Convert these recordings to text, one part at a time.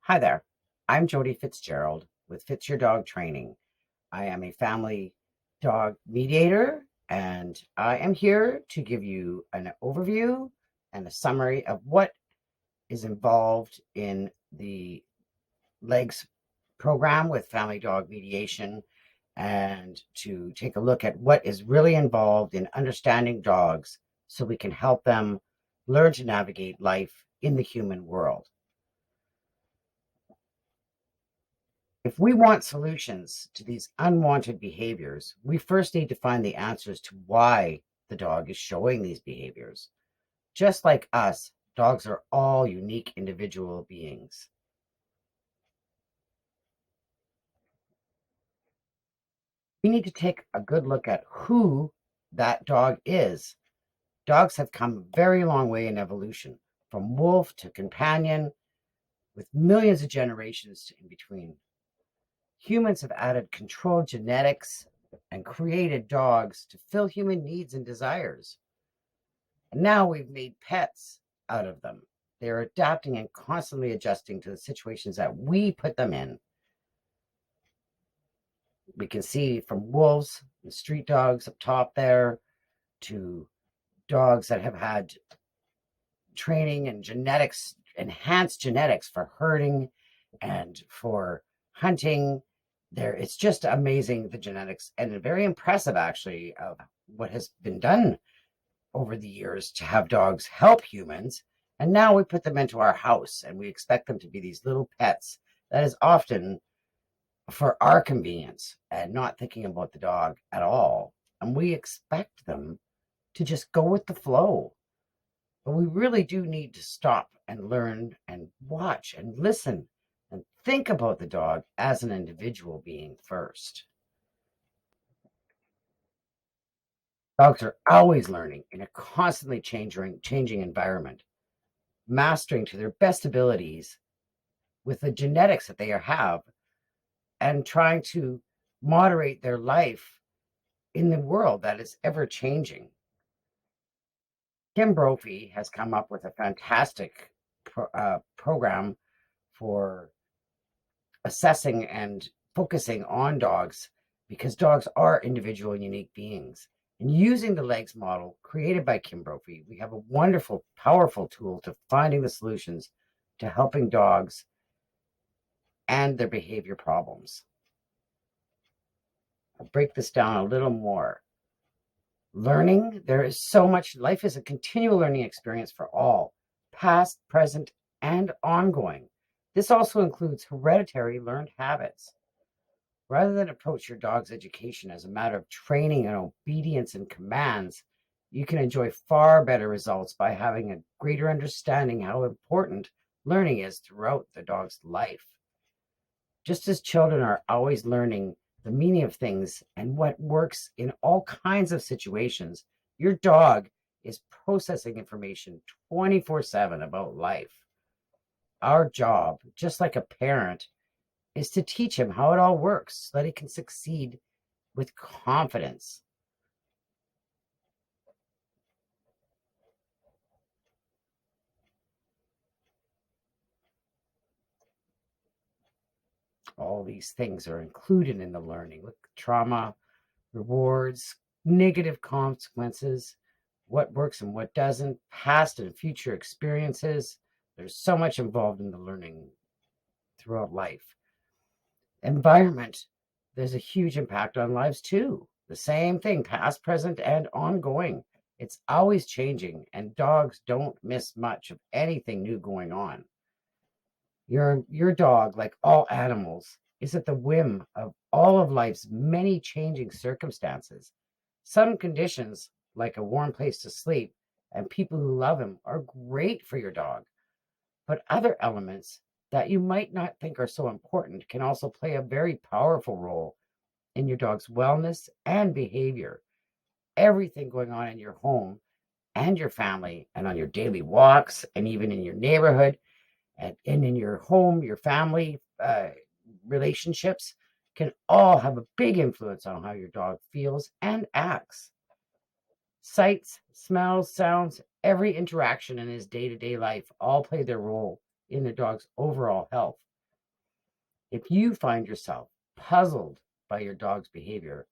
Hi there. I'm Jodie Fitzgerald with Fitzyourdogtraining. I am a family dog mediator, and I am here to give you an overview and a summary of what is involved in the L.E.G.S program with Family Dog Mediation, and to take a look at what is really involved in understanding dogs so we can help them learn to navigate life in the human world. If we want solutions to these unwanted behaviors, we first need to find the answers to why the dog is showing these behaviors. Just like us, dogs are all unique individual beings. We need to take a good look at who that dog is. Dogs have come a very long way in evolution, from wolf to companion, with millions of generations in between. Humans have added controlled genetics and created dogs to fill human needs and desires. And now we've made pets out of them. They're adapting and constantly adjusting to the situations that we put them in. We can see from wolves and street dogs up top there to dogs that have had training and genetics, enhanced genetics for herding and for hunting. It's just amazing, the genetics, and very impressive actually of what has been done over the years to have dogs help humans. And now we put them into our house and we expect them to be these little pets that is often for our convenience and not thinking about the dog at all. And we expect them to just go with the flow. But we really do need to stop and learn and watch and listen and think about the dog as an individual being first. Dogs are always learning in a constantly changing environment, mastering to their best abilities with the genetics that they have, and trying to moderate their life in the world that is ever changing. Kim Brophey has come up with a fantastic program for assessing and focusing on dogs, because dogs are individual and unique beings. And using the L.E.G.S model created by Kim Brophey, we have a wonderful, powerful tool to finding the solutions to helping dogs and their behavior problems. I'll break this down a little more. Learning, there is so much. Life is a continual learning experience for all, past, present, and ongoing. This also includes hereditary learned habits. Rather than approach your dog's education as a matter of training and obedience and commands, you can enjoy far better results by having a greater understanding how important learning is throughout the dog's life. Just as children are always learning the meaning of things and what works in all kinds of situations, your dog is processing information 24/7 about life. Our job, just like a parent, is to teach him how it all works so that he can succeed with confidence. All these things are included in the learning. Look, trauma, rewards, negative consequences, what works and what doesn't, past and future experiences. There's so much involved in the learning throughout life. Environment, there's a huge impact on lives too. The same thing, past, present, and ongoing. It's always changing, and dogs don't miss much of anything new going on. Your dog, like all animals, is at the whim of all of life's many changing circumstances. Some conditions, like a warm place to sleep and people who love him, are great for your dog. But other elements that you might not think are so important can also play a very powerful role in your dog's wellness and behavior. Everything going on in your home and your family and on your daily walks and even in your neighborhood and in your home, your family relationships can all have a big influence on how your dog feels and acts. Sights, smells, sounds, every interaction in his day-to-day life all play their role in the dog's overall health. If you find yourself puzzled by your dog's behavior,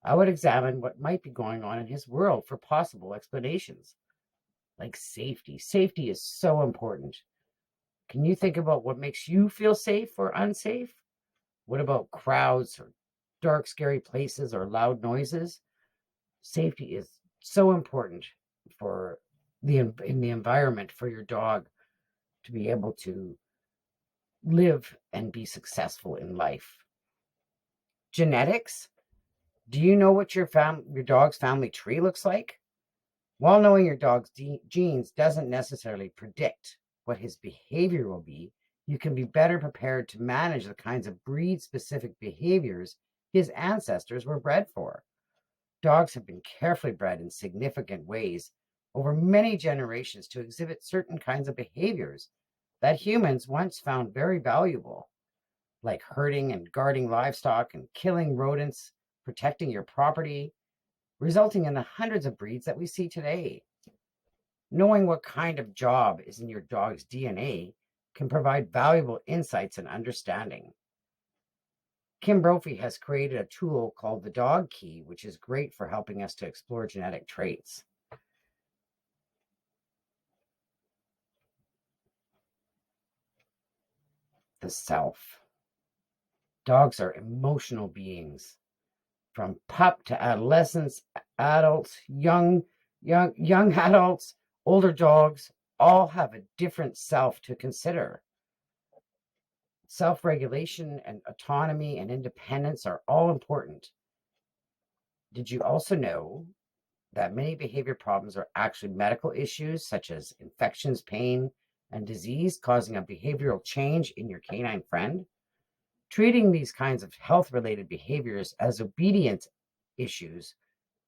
I would examine what might be going on in his world for possible explanations. Like safety. Safety is so important. Can you think about what makes you feel safe or unsafe? What about crowds or dark, scary places or loud noises? Safety is so important for in the environment for your dog to be able to live and be successful in life. Genetics. Do you know what your dog's family tree looks like? While knowing your dog's genes doesn't necessarily predict what his behavior will be, you can be better prepared to manage the kinds of breed-specific behaviors his ancestors were bred for. Dogs have been carefully bred in significant ways over many generations to exhibit certain kinds of behaviors that humans once found very valuable, like herding and guarding livestock and killing rodents, protecting your property, resulting in the hundreds of breeds that we see today. Knowing what kind of job is in your dog's DNA can provide valuable insights and understanding. Kim Brophey has created a tool called the Dog Key, which is great for helping us to explore genetic traits. The self. Dogs are emotional beings. From pup to adolescents, adults, young adults, older dogs, all have a different self to consider. Self-regulation and autonomy and independence are all important. Did you also know that many behavior problems are actually medical issues, such as infections, pain, and disease, causing a behavioral change in your canine friend? Treating these kinds of health-related behaviors as obedience issues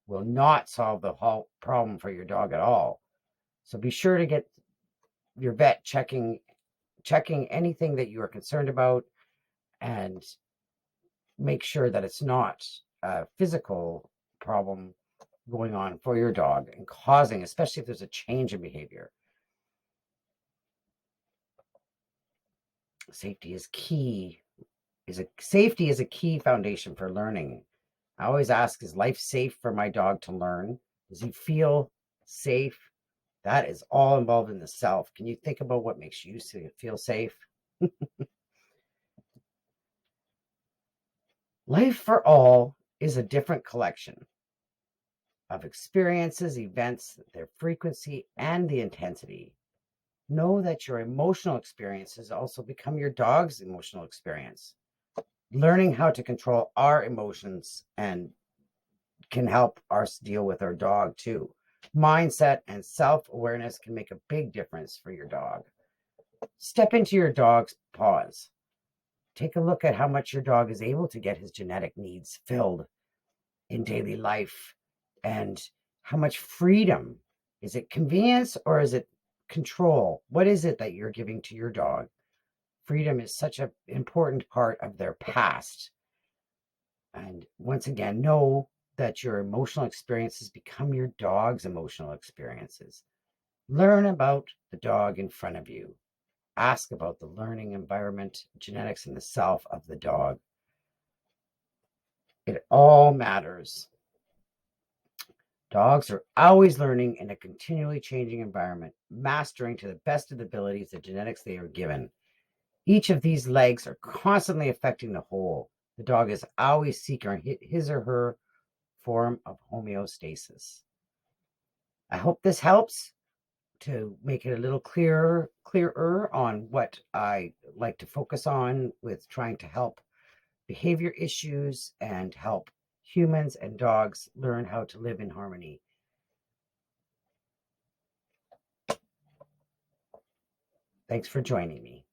will not solve the whole problem for your dog at all. So be sure to get your vet checking anything that you are concerned about and make sure that it's not a physical problem going on for your dog and causing, especially if there's a change in behavior. Safety is key. Safety is a key foundation for learning. I always ask, is life safe for my dog to learn? Does he feel safe? That is all involved in the self. Can you think about what makes you feel safe? Life for all is a different collection of experiences, events, their frequency, and the intensity. Know that your emotional experiences also become your dog's emotional experience. Learning how to control our emotions and can help us deal with our dog too. Mindset and self-awareness can make a big difference for your dog. Step into your dog's paws. Take a look at how much your dog is able to get his genetic needs filled in daily life and how much freedom. Is it convenience or is it control? What is it that you're giving to your dog? Freedom is such an important part of their past. And once again, know that your emotional experiences become your dog's emotional experiences. Learn about the dog in front of you. Ask about the learning environment, genetics, and the self of the dog. It all matters. Dogs are always learning in a continually changing environment, mastering to the best of the abilities the genetics they are given. Each of these legs are constantly affecting the whole. The dog is always seeking his or her form of homeostasis. I hope this helps to make it a little clearer on what I like to focus on with trying to help behavior issues and help humans and dogs learn how to live in harmony. Thanks for joining me.